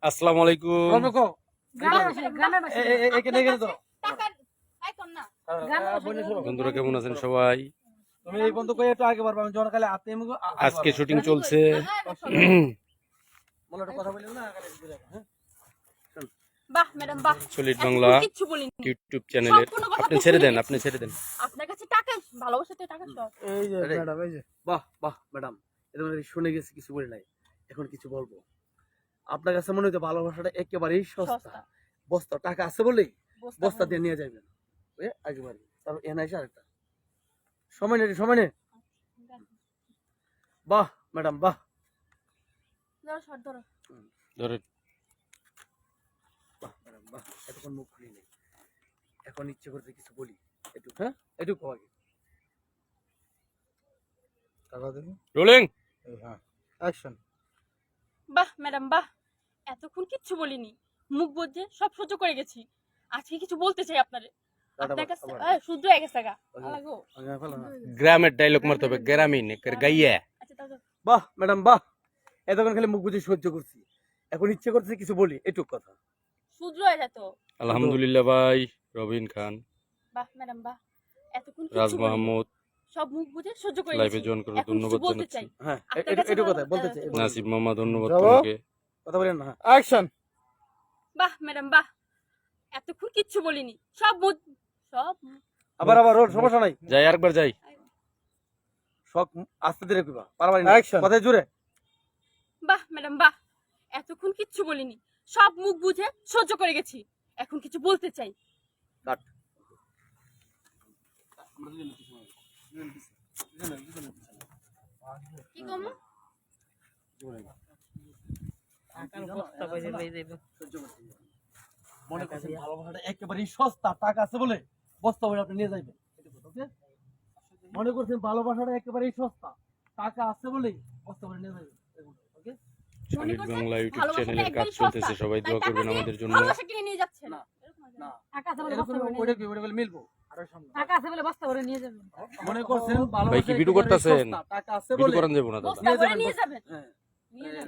আসসালামু আলাইকুম। বন্ধুরা কেমন আছেন সবাই? আজকে শুটিং চলছে। সলিড বাংলা ইউটিউব চ্যানেলের। আপনি ছেড়ে দেন। আপনার কাছে টাকা, ভালোবাসাতে টাকা সব। এই যে ম্যাডাম, এই যে বাহ বাহ ম্যাডাম, এটা শুনে গেছি, কিছু বলি নাই, এখন কিছু বলবো। আপনার কাছে মনে হচ্ছে ভালোবাসাটা একেবারেই সস্তা। বস্তা টাকা আছে বলেই বস্তা দিয়ে নিয়ে যাবেন একেবারে। তারপর এনে এসে আরেকটা সময় নেই। বাহ ম্যাডাম বাহ। ধরেন। বাহ ম্যাডাম বাহ, এতক্ষণ মুখ খুলি নেই, এখন ইচ্ছে করতে কিছু বলি। একটু একটু আগে টাকা দেন। রোলিং। হ্যাঁ, অ্যাকশন। বাহ ম্যাডাম বাহ, এতক্ষণ কিচ্ছু বলিনি, মুখ বুঝে সব সহ্য করে গেছি। আজকে কিছু বলতে চাই আপনারে। আপনার কাছে শুদ্ধ হয়ে গেছে গা লাগো। গ্রামের ডায়লগ মারতে হবে, গ্রামীণ গাইয়া। বাহ ম্যাডাম বাহ, এতক্ষণ খালি মুখ বুঝে সহ্য করছি, এখন ইচ্ছে করতেছে কিছু বলি, একটু কথা। শুদ্ধ হয়ে যেত। আলহামদুলিল্লাহ ভাই। রবিন খান। বাহ ম্যাডাম বাহ, এতক্ষণ রাজ কিচ্ছু মাহমুদ সব মুখ বুঝে সহ্য করে লাইভে গেছি। জয়েন করে এখন ধন্যবাদ কিছু বলতে জানাচ্ছি। চাই। হ্যাঁ, আপনার কাছে একটু কথা বলতে চাই। নাসিব মামা ধন্যবাদ তোমাকে। কথা বলেন না। অ্যাকশন। বাহ ম্যাডাম বাহ, এতক্ষণ কিচ্ছু বলিনি, সব আবার রোল, সমস্যা নাই। যাই আরেকবার যাই। শক আস্তে ধীরে কইবা, পারবানি না, কথাই জোরে। বাহ ম্যাডাম বাহ, এতক্ষণ কিচ্ছু বলিনি, সব মুখ বুঝে সহ্য করে গেছি। এখন কিছু বলতে চাই। কাট। কি কমো? মনে করছেন ভালোবাসাটা একেবারেই সস্তা, টাকা আছে বলে বস্তা বলে আপনি নিয়ে যাবেন। মনে করছেন ভালোবাসাটা একেবারেই সস্তা, টাকা আছে বলে বস্তা বলে নিয়ে যাবেন। ওকে, সলিড বাংলা ইউটিউব চ্যানেলের কাজ চলতেছে, সবাই দোয়া করবেন আমাদের জন্য। ভালোবাসা কিনে নিয়ে যাচ্ছে না না, টাকা আছে বলে এরকম বস্তা বলে ওইটা কি ওইটা বলে মিলবো। আরো সামনে টাকা আছে বলে বস্তা ভরে নিয়ে যাবেন। মনে করছেন ভালোবাসা ভাই কি ভিডিও করতেছেন? টাকা আছে ভিডিও বলে করেন যাব না দাদা। বস্তা ভরে নিয়ে যাবেন। হ্যাঁ,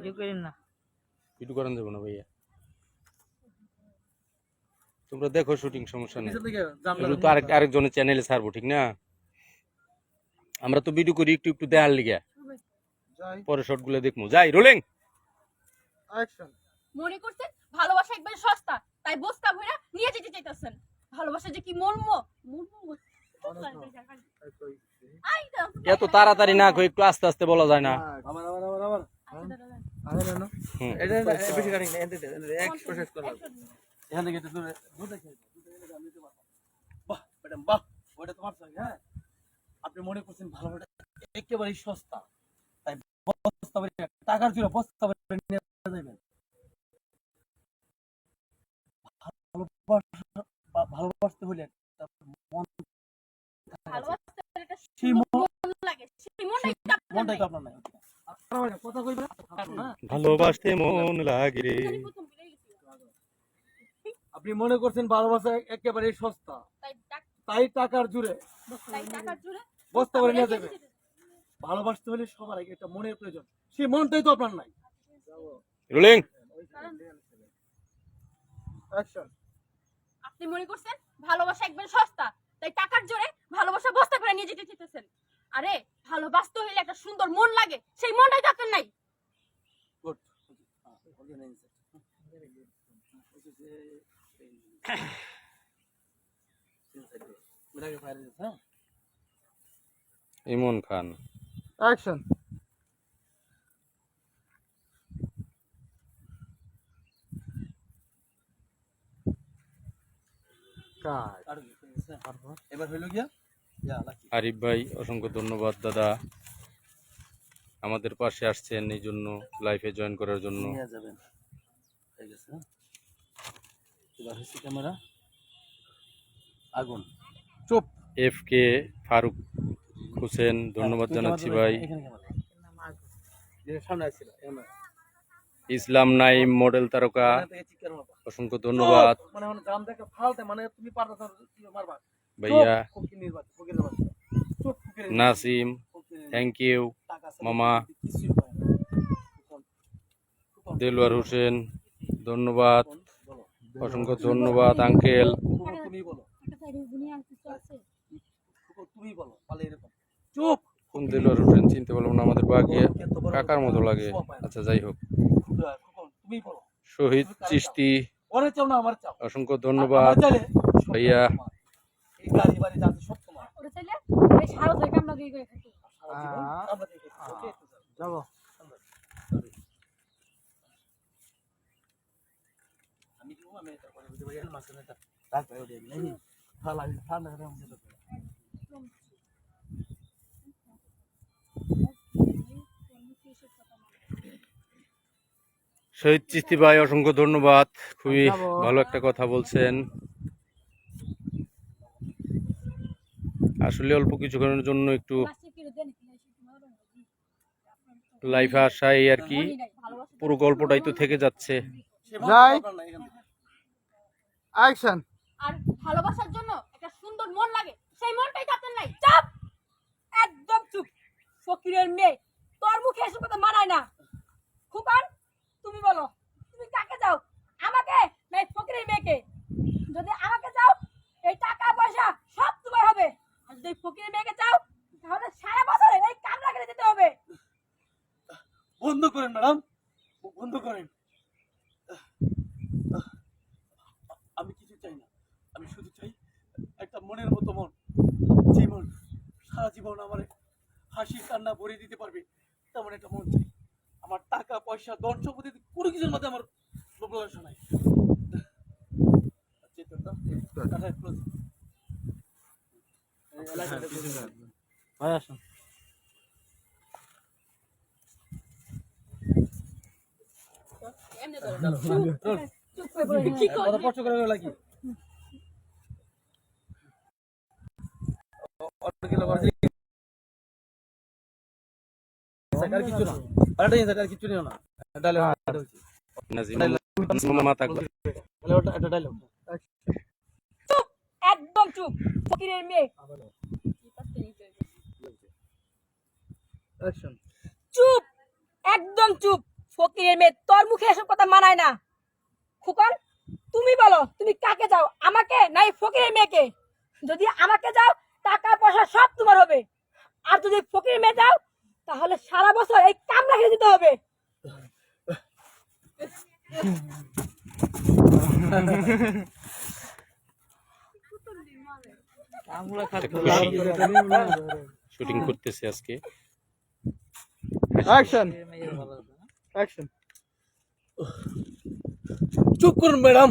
ভিডিও করেন না। ভিডিও করেন যাব না ভাইয়া। তোমরা দেখো শুটিং, সমস্যা নেই। পিছন থেকে জানলা তো আরেকজনের চ্যানেলে ছাড়বো, ঠিক না? আমরা তো ভিডিও করি একটু দেখার লিগা, পরে শর্টগুলো দেখবো। যাই রোলিং। অ্যাকশন। মনে করছেন ভালোবাসা একবার সস্তা, তাই বস্তা ভরে নিয়ে যেতে চাইতেছেন। ভালোবাসা যে কি মর্ম, এত তাড়াতাড়ি না কই, একটু আস্তে আস্তে বলা যায় না? এটা বেশি কাটিং না, এক প্রসেস করলাম। এখান থেকে একটু দূরে দূরে খেয়ে বাহ ম্যাডাম বাহ, ওটা তোমার সঙ্গে। হ্যাঁ, আপনি মনে করছেন ভালোবাসা একেবারেই সস্তা, তাই বস্তা ভরে টাকার জন্য বস্তা ভরে নিয়ে যাবেন। ভালোবাসতে হলে মন, মনটাই তো আপনার নাই। কথা কইবেন, ভালোবাসতে মন লাগে রে। আপনি মনে করছেন ভালোবাসা একেবারেই সস্তা, তাই টাকার জুড়ে বস্তা করে নিয়ে যাবে। ভালোবাসতে হলে সবার আগে একটা মনের প্রয়োজন, সেই মনটাই তো আপনার নাই। রোলিং। আপনি মনে করছেন ভালোবাসা একবার সস্তা, তাই টাকার জোরে ভালোবাসা বস্তা করে নিয়ে যেতে চাইতেছেন। আরে ভালোবাসতে হইলে একটা সুন্দর মন লাগে, সেই মনটাই তো আপনার নাই। ইমন খান। অ্যাকশন। এবার হইল গিয়া আরিফ ভাই অসংখ্য ধন্যবাদ দাদা, আমাদের পাশে আসছেন এই জন্য, লাইভে জয়েন করার জন্য। ক্যামেরা আগুন চুপ। এফ কে ফারুক হোসেন ধন্যবাদ জানাচ্ছি ভাই। ইসলাম নাইম মডেল তারকা অসংখ্য ধন্যবাদ ভাইয়া। নাসিম থ্যাংক ইউ মামা। দেলোয়ার হোসেন, ধন্যবাদ, অসংখ্য ধন্যবাদ আঙ্কেল। তুমি বলো, তুমি বলো, পালে এরকম চুপ। কোন দেলোয়ার হোসেন চিনতে পারলাম না, আমাদের বাগিয়া কাকার মতো লাগে। আচ্ছা যাই হোক, তুমি বলো। শহীদ চিশতি, ওরে চাও না আমার চাও, অসংখ্য ধন্যবাদ ভাইয়া। এই গাড়ি বাড়ি যাচ্ছে সব তোমার। ওরে চাইলে এই সারা থেকে আমরা দিয়ে করে থাকি। যাবো আমি কি আমি এটা করে বুঝতে পারি মাঝখানে একটা তারপরে ওরে নেই ঠান্ডা ঠান্ডা করে আমাদের শহীদ চিশতি ভাই অসংখ্য ধন্যবাদ, খুবই ভালো একটা কথা বলছেন। আসলে অল্প কিছুক্ষণের জন্য একটু লাইফে আসা, এই আর কি, পুরো গল্পটাই তো থেকে যাচ্ছে। যাই অ্যাকশন। আর ভালোবাসার জন্য একটা সুন্দর মন লাগে, সেই মনটাই তো আপনার নাই। চুপ, একদম চুপ। ফকিরের মেয়ে, তোর মুখে এসব কথা মানায় না। খুকান, তুমি বলো, তুমি কাকে চাও, আমাকে না এই ফকিরের মেয়েকে? যদি আমাকে চাও, এই টাকা পয়সা সব তোমার হবে। আর যদি ফকিরের মেয়েকে চাও, তাহলে সারা বছর এই কামরা করে দিতে হবে। বন্ধ করেন ম্যাডাম, বন্ধ করেন। আমি কিছু চাই না, আমি শুধু চাই একটা মনের মতো মন, যে মন সারা জীবন আমার হাসি কান্না ভরিয়ে দিতে পারবে, তেমন একটা মন চাই। আমার টাকা পয়সা ধন সম্পত্তি কোনো কিছুর মধ্যে আমার লোভলালসা নাই। ভাই আসুন। কি করবি? কষ্ট করে লাগি সরকার কিছু না, আরে সরকার কিছু নিও না। ডায়লগ মাথা এটা ডায়লগ চুপ, একদম চুপ। ফকিরের মেয়ে, অ্যাকশন। চুপ, একদম চুপ। ফকিরের মেয়ে, তোর মুখে এসব কথা মানায় না। খুকন, তুমি বলো, তুমি কাকে চাও, আমাকে না এই ফকিরের মেয়েকে? যদি আমাকে চাও, টাকা পয়সা সব তোমার হবে। আর যদি ফকিরের মেয়ে চাও, তাহলে সারা বছর এই কামরা খেয়ে দিতে হবে। শুটিং করতেছে আজকে। Action action. চুপ করুন ম্যাডাম।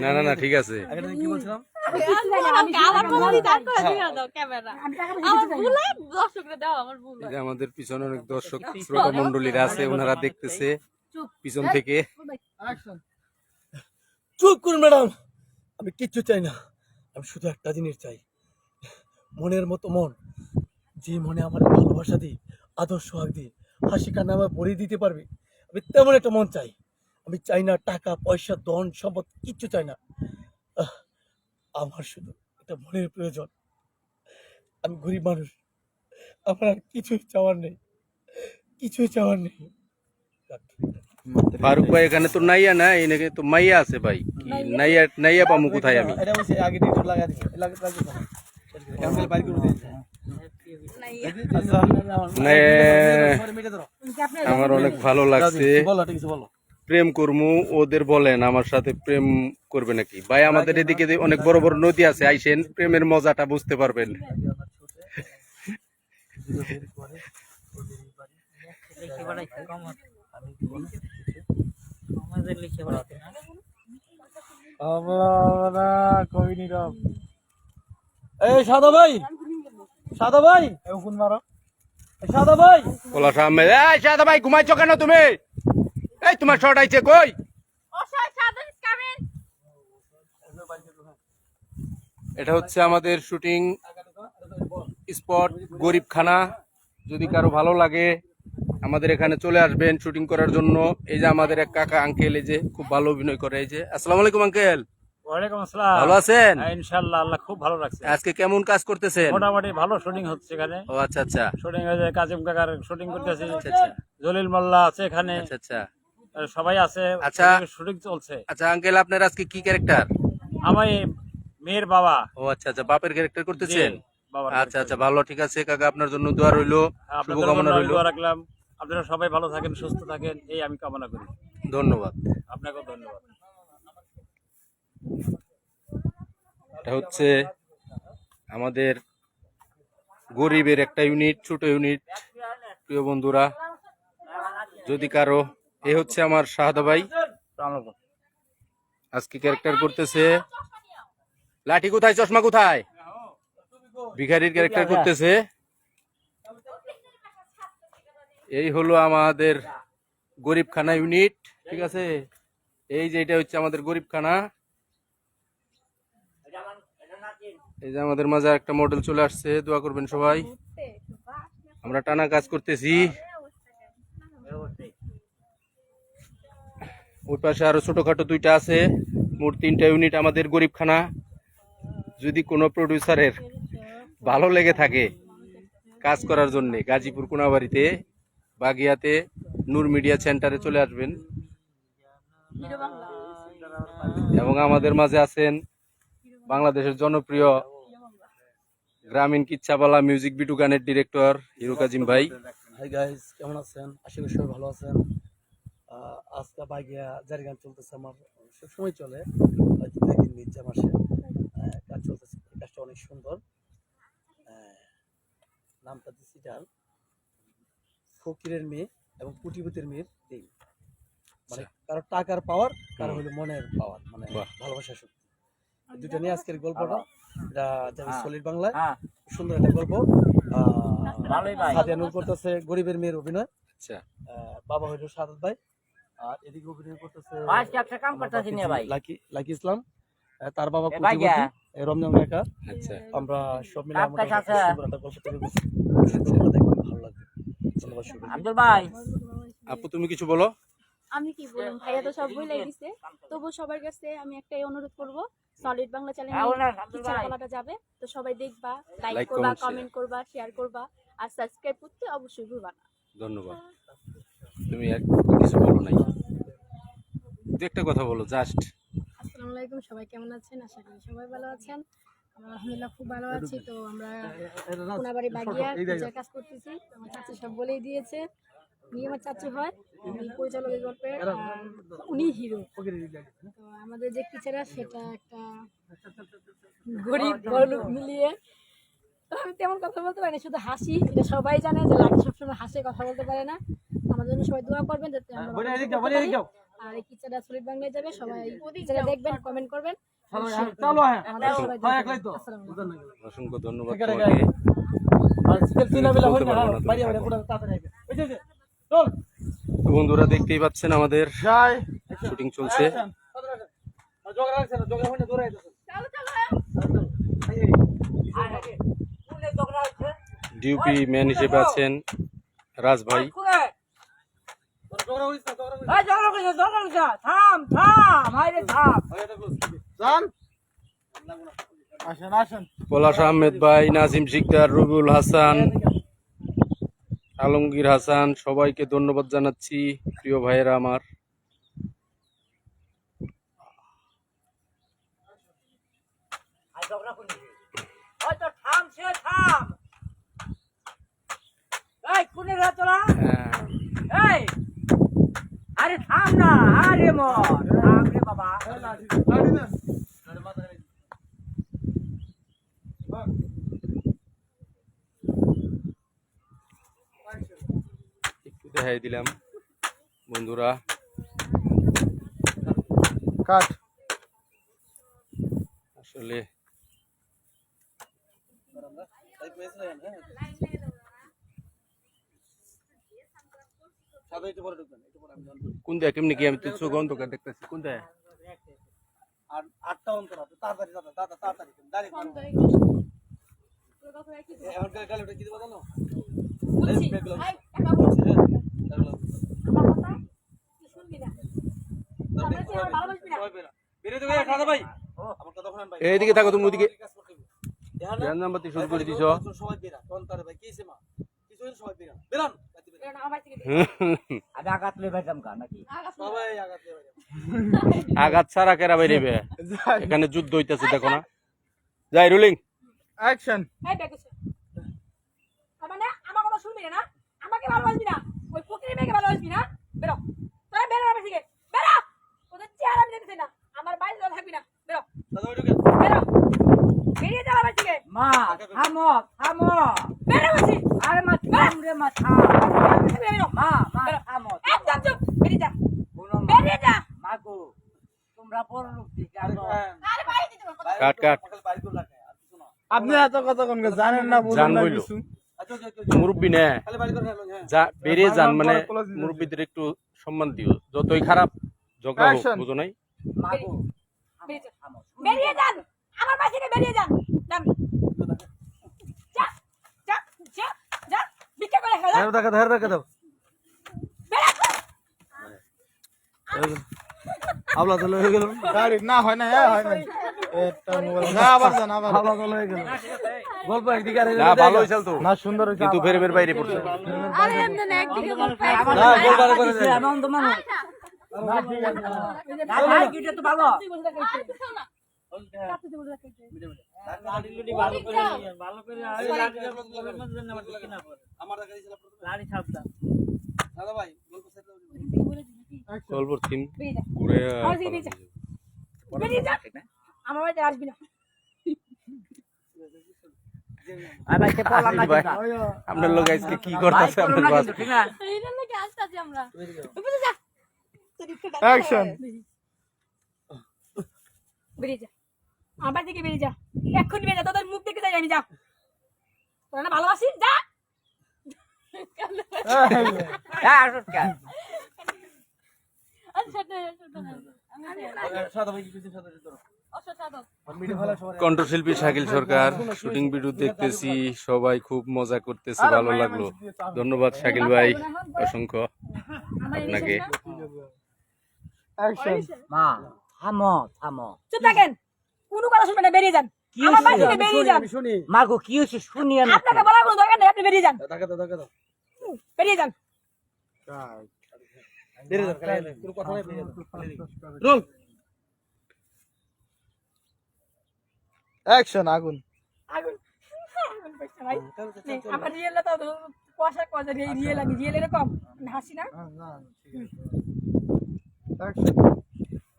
না না না, ঠিক আছে। কি বলছিলাম? এই যে আমাদের পিছনে অনেক দর্শক শ্রোতা মন্ডলীরা আছে, ওনারা দেখতেছে পিছন থেকে। অ্যাকশন। চুপ করুন ম্যাডাম, আমি কিচ্ছু চাই না, আমি শুধু একটা জিনিস চাই, মনের মতো মন, যে মনে আমার ভালোবাসা দিয়ে আদর সোহাগ দিয়ে হাসি কান্না আমার ভরিয়ে দিতে পারবে, আমি তেমন একটা মন চাই। আমি চাই না টাকা পয়সা ধন সম্পদ, কিচ্ছু চাই না। আমার শুধু একটা মনের প্রয়োজন। আমি গরিব মানুষ, আমার আর কিছুই চাওয়ার নেই, কিছুই চাওয়ার নেই। ফারুক ভাই, এখানে তো নাইয়া না, এখানে তো মাইয়া আছে ভাই। কি নাইয়া নাইয়া পামু কোথায় আমি? এটা বলছি আগে ডিটেল লাগা দিই, লাগা লাগা ক্যান্সেল বাইর করে দিই। আমার অনেক ভালো লাগছে। বলো, ঠিক আছে বলো। প্রেম করমু, ওদের বলেন আমার সাথে প্রেম করবে নাকি? ভাই আমাদের এদিকে অনেক বড় বড় নদী আছে, আইসেন, প্রেমের মজাটা বুঝতে পারবেন। এই সাদা ভাই, সাদা ভাই, ফোন মারো। সাদা ভাই, পলাশ আহমেদ, এই সাদা ভাই ঘুমাইছো কেন তুমি? এই তোমার শর্ট আইছে কই? এটা হচ্ছে আমাদের শুটিং স্পট গরিবখানা। যদি কারো ভালো লাগে আমাদের এখানে চলে আসবেন শুটিং করার জন্য। এই যে আমাদের এক কাকা আঙ্কেল, এই যে খুব ভালো অভিনয় করে। এই যে আসসালামু আলাইকুম আঙ্কেল। ওয়ালাইকুম আসসালাম। ভালো আছেন? হ্যাঁ, ইনশাআল্লাহ আল্লাহ খুব ভালো রাখছে। আজকে কেমন কাজ করতেছেন? মোটামুটি ভালো শুটিং হচ্ছে এখানে। ও আচ্ছা আচ্ছা শুটিং হয়ে যায়, কাজিম কাকার শুটিং করতেছি। আচ্ছা জলিল মোল্লা আছে এখানে, আচ্ছা আচ্ছা আর সবাই আছে। আচ্ছা। শুটিং চলছে। আচ্ছা আঙ্কেল, আপনার আজকে কি ক্যারেক্টার? আমি মেয়ের বাবা। ও আচ্ছা আচ্ছা, বাপের ক্যারেক্টার করতেছেন? বাবার আচ্ছা আচ্ছা, ভালো, ঠিক আছে কাকা, আপনার জন্য দোয়া রইলো, আপনাদের শুভকামনা জন্য রইলো। দোয়া রাখলাম। আপনারা সবাই ভালো থাকেন, সুস্থ থাকেন, এই আমি কামনা করি। ধন্যবাদ। আপনাকেও ধন্যবাদ। এটা হচ্ছে আমাদের গরিবের একটা ইউনিট, ছোট ইউনিট। প্রিয় বন্ধুরা, যদি কারো, এ হচ্ছে আমার শাহাদা ভাই, আজকে ক্যারেক্টার করতেছে। লাঠি কোথায়, চশমা কোথায়? ভিখারির ক্যারেক্টার করতেছে। এই হলো আমাদের গরিবখানা ইউনিট, ঠিক আছে? এই যে এটা হচ্ছে আমাদের গরিবখানা। এই যে আমাদের মাঝে একটা মডেল চলে আসছে, দোয়া করবেন সবাই। আমরা টানা কাজ করতেছি। ওই পাশে আরো ছোটখাটো দুইটা আছে, মোট 3টা ইউনিট আমাদের গরিবখানা। যদি কোনো প্রডিউসারের ভালো লেগে থাকে কাজ করার জন্য, গাজীপুর কোনাবাড়িতে বাগিয়াতে নূর মিডিয়া সেন্টারে চলে আসবেন। এবং আমাদের মাঝে আছেন বাংলাদেশের জনপ্রিয় গ্রামীণ কিচ্ছাপালা মিউজিক ভিডিও গানের ডিরেক্টর হিরো কাজিম ভাই। হাই গাইস, কেমন আছেন? আশা করি সবাই ভালো আছেন। আজকে বাগিয়া জারি গান চলতেছে, আমার সবসময় চলে, হয়তো 2 দিন নিচে মাসে কাজ চলতেছে। কাজটা অনেক সুন্দর। নামটা দিচ্ছি যার ফকিরের মেয়ে এবং কোটিপতির মেয়ের দিন। মানে কারো টাকার পাওয়ার, কারো হলো মনের পাওয়ার, মানে ভালোবাসা শক্তি। দুটো নিয়ে আজকের গল্পটা, এটা যাবে সলিড বাংলায়। সুন্দর একটা গল্প। সাদিয়া নূর করতেছে গরিবের মেয়ের অভিনয়। আচ্ছা, বাবা হইল সাদত ভাই, আর এদিকে অভিনয় করতেছে লাকি ইসলাম, তার বাবা কোটিপতি, রমজান কাকা। আচ্ছা আমরা সব মিলে সুন্দর একটা গল্প তৈরি করছি। দেখবেন, ভালো লাগবে। ধন্যবাদ আব্দুল ভাই। আপু, তুমি কিছু বলো। আমি কি বলবো, ভাইয়া তো সব বলেই দিছে। তবু সবার কাছে আমি একটাই অনুরোধ করব, সলিড বাংলা চ্যানেলে যাবে তো সবাই দেখবা, লাইক Like, করবা, comment, কমেন্ট করবা, শেয়ার করবা, আর সাবস্ক্রাইব করতে অবশ্যই ভুলবা না। ধন্যবাদ। তুমি আর কিছু বলো নাই, দু একটা কথা বলো জাস্ট। আসসালামু আলাইকুম, সবাই কেমন আছেন? আশা করি সবাই ভালো আছেন। আমরা আলহামদুলিল্লাহ খুব ভালো আছি। তো আমরা কোনাবাড়ি বাগিয়া পূজার কাজ করতেছি। আমার চাচু সব বলেই দিয়েছে, উনি আমার চাচু হয়, উনি পরিচালক এই গল্পের, আর উনি হিরো। তো আমাদের যে টিচাররা, সেটা একটা গরিব বড়লোক মিলিয়ে। তো আমি তেমন কথা বলতে পারি না, শুধু হাসি। এটা সবাই জানে যে লাকি সবসময় হাসে, কথা বলতে পারে না। আমার জন্য সবাই দোয়া করবেন যাতে আমরা ভালো করতে পারি। আর এই কিচ্ছাটা সলিড বাংলায় যাবে, সবাই কিচ্ছাটা দেখবেন, কমেন্ট করবেন। অসংখ্য ধন্যবাদ ঠিক আছে, তোমাকে। তো বন্ধুরা, দেখতেই পাচ্ছেন আমাদের শুটিং চলছে। ডিউপি ম্যান হিসেবে আছেন রাজ ভাই। পলাশ আহমেদ ভাই, নাজিম শিকদার, রবিউল হাসান, আলমগীর হাসান, সবাইকে ধন্যবাদ জানাচ্ছি প্রিয় ভাইয়েরা আমার। আরে থাম না, আরে মর থাম রে বাবা। একটু দেখাই দিলাম বন্ধুরা। কাট। আসলে কোন দেখ কেমনি কি, আমি তো চোখ অন্ধকার দেখতেছি। কোন দেখ আর 8টা অন্তর আছে, তাড়াতাড়ি দাদা, তাড়াতাড়ি দাঁড়িয়ে এখন গালিটা কি দেবো জানো? বেরিয়ে দেবে ভাই। আমার কথা শুনেন ভাই এইদিকে থাকো তুমি, ওদিকে কাজ করতে হবে। দেখেন না? ধ্যান নাম্বারটি শুরু করে দিছ। সবাই বেরা কোন তারে ভাই কিছে মা কিছু হইলে সবাই বেরা বেরান বেরো না, আমার থেকে আমি আঘাত লই ভাইতাম কা নাকি সবাই আগাতে ভাই আঘাত ছাড়া কেরা বেরিবে, যাই এখানে যুদ্ধ হইতাছে দেখো না। যাই রুলিং। অ্যাকশন এই ব্যাগ আছে তার মানে আমার কথা শুনবি না, আমাকে ভালোবাসবি না, ওই ফকিরের মেয়েকে ভালোবাসবি না। বেরো তোরা বেরো আমার থেকে, বেরো। তোদের চেহারা আমি দেখতেছি না, আমার বাড়ি তোরা থাকবি না। বেরো দাদা ওই ঢুকে বেরো, বেরিয়ে যা আমার থেকে, মা থামো থামো বেরো বলছি। আরে মা থাম রে মা থাম বেরো মা মা থামো একদম চুপ, বেরিয়ে যা, বলো মা বেরিয়ে যা। মা গো তোমরা বড় লোক ঠিক আছে আরে বাইরে দিতে পারো কথা। কাট কাট। বাইরে করে রাখে আর কিছু না আপনি এত কথা কোন জানেন না, বুঝেন জান না বইলো। কিছু। আচ্ছা আচ্ছা মুরব্বী নে, খালি বাইরে করে রাখো হ্যাঁ যা বেরিয়ে যান, মানে বড় কলেজ দিতে মুরব্বীদের একটু সম্মান দিও, যতই খারাপ ঝগড়া হোক, Action. বুঝো নাই। মা গো বেরিয়ে যা, থামো বেরিয়ে যান আমার বাড়ি থেকে, বেরিয়ে যান। যান। যা যা যা যা, ভিক্ষা করে খা, যা। দেখা দাও বেরো। আবলা তো হয়ে গেল গাড়ি না হয় না, হয় না। এটা মোবাইল না, আবার যান, আবার আবলা তো হয়ে গেল গল্প একদিকে আর না ভালো হইছাল তো, না, সুন্দর হয়েছে। কিন্তু ফের ফের বাইরে পড়ছে। আরে এমনি না, একদিকে বল খাই। না গোলবার করে দেয় আনন্দ মানুষ না, ঠিক আছে। না ভাই এটা তো ভালো তুই বসে থাক একটু। না তুই বসে থাক একটু। ভালো করে আমার দেখা দিয়েছিল লাড়ি ছাপতাম দাদা ভাই গল্প সেট গল্পর থিম বেরিয়ে যা, ঘুরে আমার দিকে বেরিয়ে যা, বেরিয়ে যা। আমার বাড়িতে আসবি না। আর ভাই সে পড়লাম না ভাই, কিন্তু আপনার লোক আজকে কি ভাই করতেছে পড়লাম আপনার না বাস? কিন্তু ঠিক না এইটা নাকি আসতাছি আমরা। তুই বুঝে যা। অ্যাকশন বেরিয়ে যা, আমার বাড়ি থেকে বেরিয়ে যা, এক্ষুনি বেরিয়ে যা, তোদের মুখ দেখতে চাই আমি, যা। তোরা না ভালোবাসিস, যা। হ্যাঁ সত্যি সাদা ভাই কি কিছু সাদা দিতে অসাধারণ। আর মিডিয়া ভালো সবাই কণ্ঠশিল্পী শাকিল সরকার, শুটিং ভিডিও দেখতেছি, সবাই খুব মজা করতেছে, ভালো লাগলো। ধন্যবাদ শাকিল ভাই, অসংখ্য আপনাকে। অ্যাকশন মা থামো থামো চুপ থাকেন, কোনো কথা শুনবেন না, বেরিয়ে যান। কি আমার বাড়ি হয়েছে? থেকে বেরিয়ে যান। আমি শুনি মা গো কি হচ্ছে শুনি আমি আপনাকে বলার কোনো দরকার নেই, আপনি বেরিয়ে যান, দেখা দাও বেরিয়ে যান। দেরে দাও খালি তোর কথা নাই বেরিয়ে দাও রোল অ্যাকশন আগুন আগুন আগুন করছে ভাই। নে, আমার রিয়েলটা তো কুয়াশা কুয়াশা, রিয়েল আমি রিয়েল এরকম, আমি হাসি না। অ্যাকশন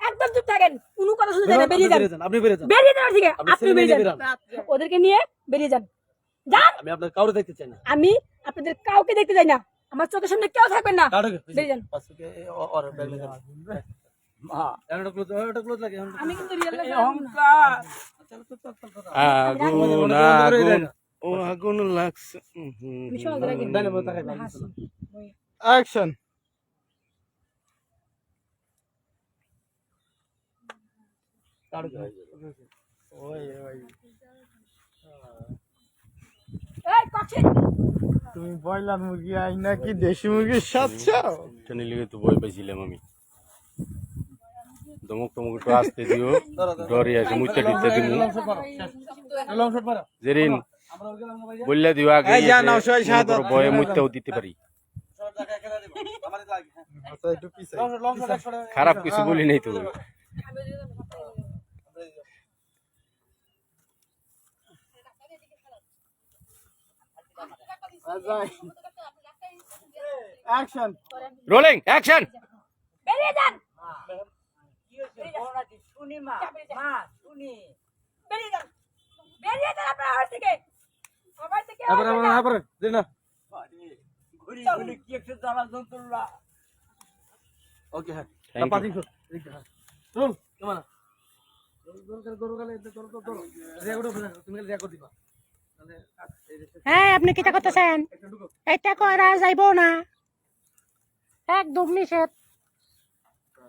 একদম চুপ থাকেন, কোনো কথা শুনতে চাই না, বেরিয়ে যান, আপনি বেরিয়ে যান বেরিয়ে যান ঠিক আছে, আপনি আপনি ছেলে বেরিয়ে মেয়ে যান, বেরান। ওদেরকে নিয়ে বেরিয়ে যান, যান। আমি আপনার কাউরে দেখতে চাই না আমি আপনাদের কাউকে দেখতে চাই না, আমার চোখের সামনে কেউ থাকবেন না, কাউরে বেরিয়ে যান। পাঁচকে আর ব্যাগ লাগা মা এটা ক্লোজ লাগে আমি কিন্তু রিয়েল এই অহংকার আগুন আগুন ও আগুন লাগছে। আমি সকাল থেকে ডাইনে বসে থাকেন হাসি। অ্যাকশন এই কক্ষে তুমি বয়লার মুরগি আই নাকি দেশি মুরগির সাথে ট্রেনে লিগে তো ভয় পাইছিলাম আমি। দমক টমক একটু আসতে দিও, ডরে আছে, মুইতে দিতে দিমু। লং শট মারো যেদিন আমরা ওই গেলাম না ভাই বললা দিও আগে, এই যা নাও, ছয় সাত মনে করো ভয়ে মুইতেও দিতে পারি। শট দেখা খেলা দেব আমারই লাগে আচ্ছা একটু পিছে লং শট শট খারাপ কিছু বলি নাই তো। Action rolling action. বেরিয়ে যান, কি হচ্ছে বড় নাকি শুনি মা মা শুনি বেরিয়ে যান, বেরিয়ে যান আপনার হাত থেকে, আমার থেকে আবার আবার আবার দে না ঘুরি ঘুরি কি একটা জ্বালা যন্ত্রণা ওকে হ্যাঁ Thank you. পাতি শট রোল কেমন গরু গেলে ধরো রেকর্ড হবে তুমি রেকর্ড দিবা তাহলে হ্যাঁ আপনি কিটা করতেছেন? এটা করা যাইব না, একদম নিষেধ।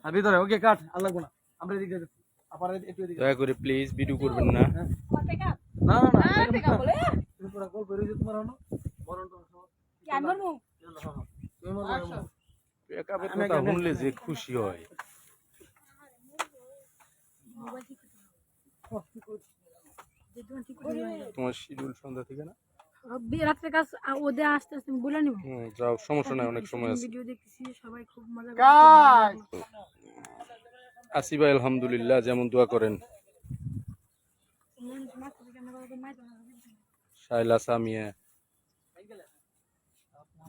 আর ভিতরে ওকে কাট আর লাগবে না আমরা এদিকে যাচ্ছি আবার একটু এদিকে দয়া করে প্লিজ ভিডিও করবেন না। আমার থেকে না না না আর থেকে বলে তুমি পুরো গল্প রইছে তোমার হলো বরণ তো কি আনবো তুমি মনে একাবের কথা শুনলে যে খুশি হয়। তোমার শিডিউল সন্ধ্যা থেকে না? রাত্রে কাজ ওদের আসতে আসতে আমি বলে নিব। যাও, সমস্যা নাই, অনেক সময় আছে। ভিডিও দেখতেছি, সবাই খুব মজা কাজ আসি ভাই, আলহামদুলিল্লাহ, যেমন দোয়া করেন। শাইলা সামিয়া,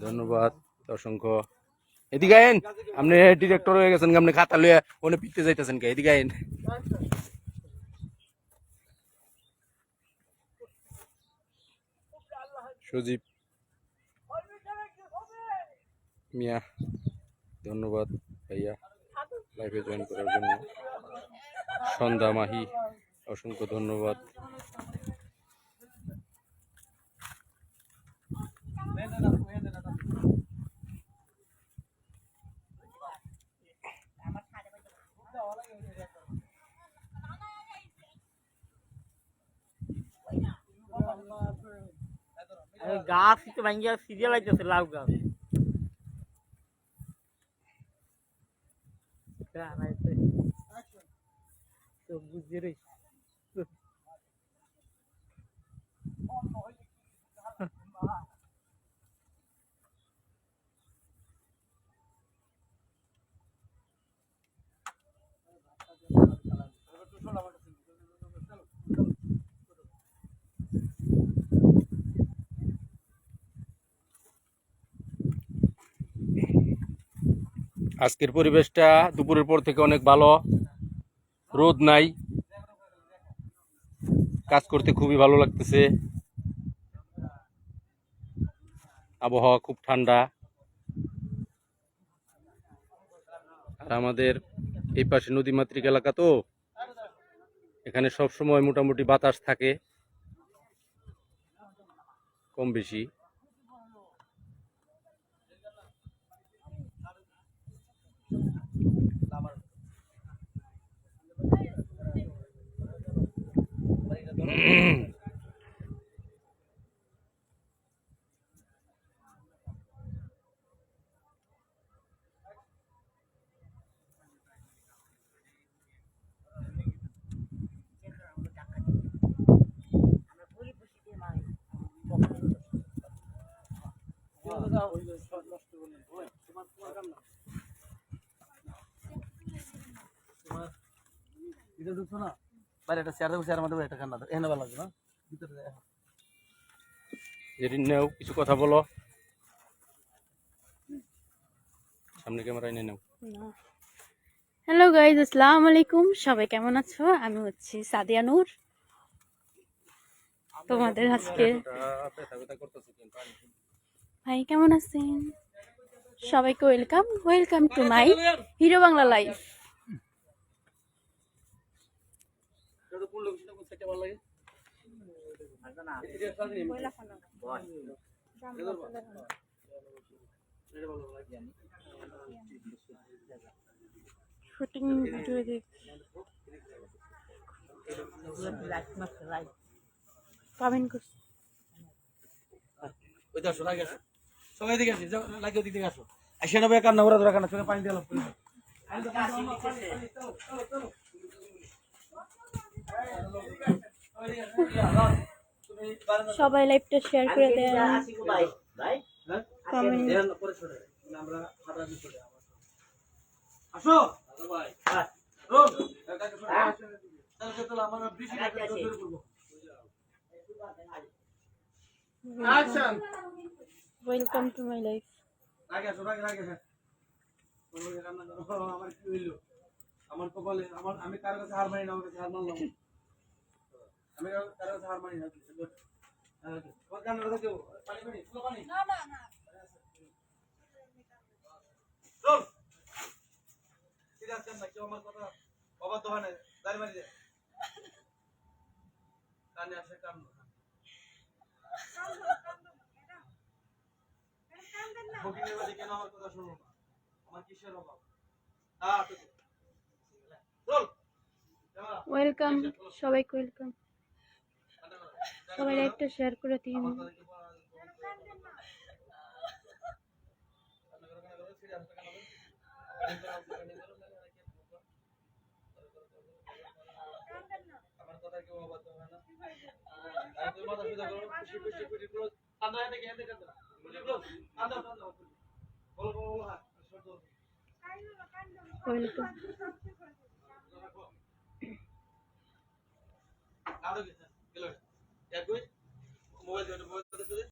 ধন্যবাদ অসংখ্য। এদিকে আইন, আপনি ডিরেক্টর হয়ে গেছেন, আপনি খাতা লইয়া ওনে পিটতে যাইতেছেন কে? এদিকে আইন। সজীব মিয়া, ধন্যবাদ ভাইয়া লাইভে জয়েন করার জন্য। সন্ধ্যা মাহি, অসংখ্য ধন্যবাদ। গাছ তো ভাঙ্গিয়া সিরিয়াল আইতেছে লাউ গাছ তো বুঝে রে আজকের পরিবেশটা দুপুরের পর থেকে অনেক ভালো, রোদ নাই, কাজ করতে খুবই ভালো লাগতেছে। আবহাওয়া খুব ঠান্ডা। আর আমাদের এই পাশে নদীমাতৃক এলাকা, তো এখানে সব সময় মোটামুটি বাতাস থাকে কম বেশি। ভিতরে ঢুকছো না, বাইরে একটা চেয়ার দেবো, চেয়ারের মধ্যে একটা কান্না এখানে ভালো লাগবে না, ভিতরে যেদিন নেও কিছু কথা বলো, সামনে ক্যামেরায় নিয়ে নাও। হ্যালো গাইজ, আসসালামু আলাইকুম। সবাই কেমন আছো? আমি হচ্ছি সাদিয়া নূর। তোমাদের আজকে ভাই কেমন আছেন? সবাইকে welcome, welcome to my hero Bangla live. Shooting video দেখ কমেন্ট করছি। ওই তো আসো, লাগে আসো, সবাই দিকে আসি, লাগে ওদিক থেকে আসো, আসে নেবে কান্না ওরা ধরা কান্না, চোখে পানি দিয়ে লাভ করবে। সবাই লাইভটা শেয়ার করে দেন, কমেন্ট। আসো ওয়েলকাম টু মাই লাইফ। আমার কি হইলো, আমার কপালে, আমি কারো কাছে হার মানি না, আমার কাছে হার মানলাম, আমি কারো কাছে হার মানি না। আমার কথা অবাধ্য হয় না, দাঁড়িয়ে মারি যায় কানে আসে কান বুকিংয়ের মাঝে কেন আমার কথা শুনলো না, আমার কিসের অভাব? ওয়েলকাম, সবাইকে ওয়েলকাম। সবাই লাইভটা শেয়ার করে দিন। আমার কথা তুমি মাথা সোজা করো, পুষি পুষি পুষি ক্লোজ। কান্দো এখান থেকে কান্দো। পুষি ক্লোজ। কান্দো কান্দো। বলো বলো বলো হ্যাঁ। শব্দ। ওয়েলকাম। কান্দো গেছে। গেল। এক কই? মোবাইল দে মোবাইল দে।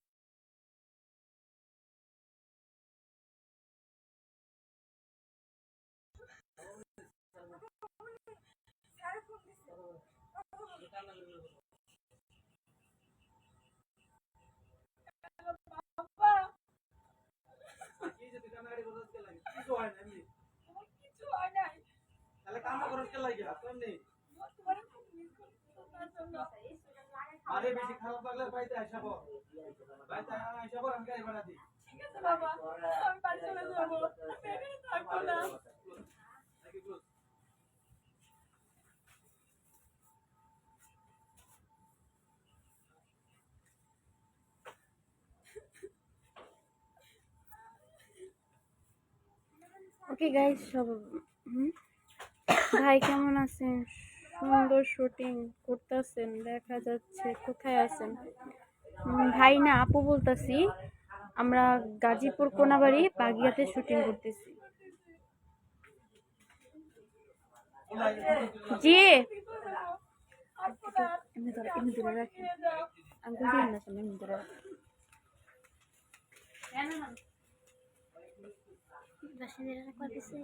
কি যে কান্নাকাটি করছিস কে লাগে? কিছু হয় না এমনি। কিছু হয় নাই তাহলে কান্না করছিস কে লাগে? এমনি। আরে বেশি খারাপ লাগলে বাইতে আইসা বল। বাইতে আইসা বল আমি গাড়ি ভাড়া দিই। ঠিক আছে বাবা আমি বাড়ি চলে যাবো আমি এখানে থাকবো না নাকি ক্লোজ? ওকে গাইস সব ভাই কেমন আছেন? সুন্দর শুটিং করতেছেন দেখা যাচ্ছে। কোথায় আছেন ভাই? না আপু বলতাছি, আমরা গাজীপুর কোনাবাড়ি বাগিয়াতে শুটিং করতেছি। জি এমনি ধরে রাখেন, আঙ্গুল দিয়ে না সামনে এমনি ধরে রাখেন। বাসিন্দারা করতেছে